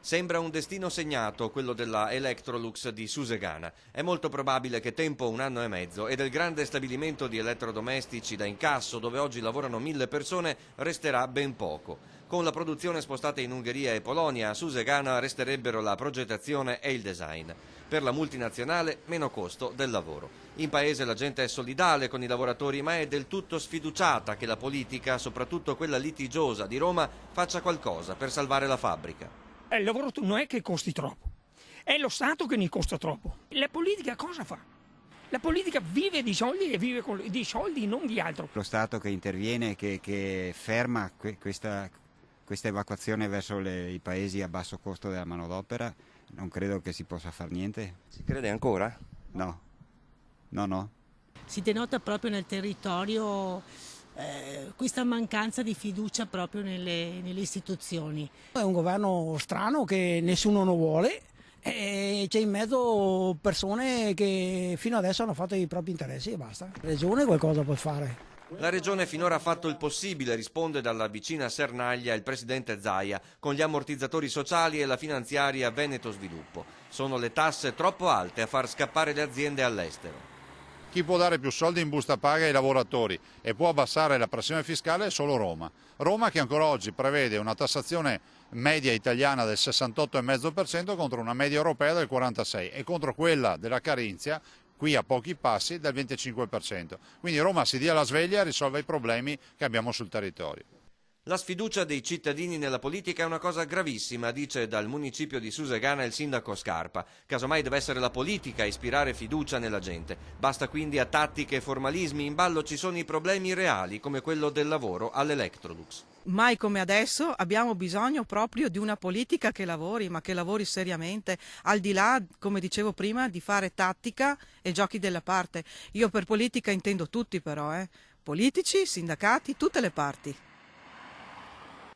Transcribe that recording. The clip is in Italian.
Sembra un destino segnato quello della Electrolux di Susegana. È molto probabile che tempo 1 anno e mezzo e del grande stabilimento di elettrodomestici da incasso dove oggi lavorano 1000 persone resterà ben poco. Con la produzione spostata in Ungheria e Polonia, a Susegana resterebbero la progettazione e il design. Per la multinazionale meno costo del lavoro. In paese la gente è solidale con i lavoratori, ma è del tutto sfiduciata che la politica, soprattutto quella litigiosa di Roma, faccia qualcosa per salvare la fabbrica. Il lavoro non è che costi troppo, è lo Stato che ne costa troppo. La politica cosa fa? La politica vive di soldi e vive di soldi, non di altro. Lo Stato che interviene, che ferma questa evacuazione verso i paesi a basso costo della manodopera, non credo che si possa fare niente. Si crede ancora? No. Si denota proprio nel territorio questa mancanza di fiducia proprio nelle istituzioni. È un governo strano che nessuno lo vuole e c'è in mezzo persone che fino adesso hanno fatto i propri interessi e basta. La regione qualcosa può fare. La Regione finora ha fatto il possibile, risponde dalla vicina Sernaglia il presidente Zaia, con gli ammortizzatori sociali e la finanziaria Veneto Sviluppo. Sono le tasse troppo alte a far scappare le aziende all'estero. Chi può dare più soldi in busta paga ai lavoratori e può abbassare la pressione fiscale è solo Roma. Roma che ancora oggi prevede una tassazione media italiana del 68,5% contro una media europea del 46% e contro quella della Carinzia, qui a pochi passi, del 25%. Quindi Roma si dia la sveglia e risolve i problemi che abbiamo sul territorio. La sfiducia dei cittadini nella politica è una cosa gravissima, dice dal municipio di Susegana il sindaco Scarpa. Casomai deve essere la politica a ispirare fiducia nella gente. Basta quindi a tattiche e formalismi, in ballo ci sono i problemi reali, come quello del lavoro all'Electrolux. Mai come adesso abbiamo bisogno proprio di una politica che lavori, ma che lavori seriamente, al di là, come dicevo prima, di fare tattica e giochi della parte. Io per politica intendo tutti però, politici, sindacati, tutte le parti.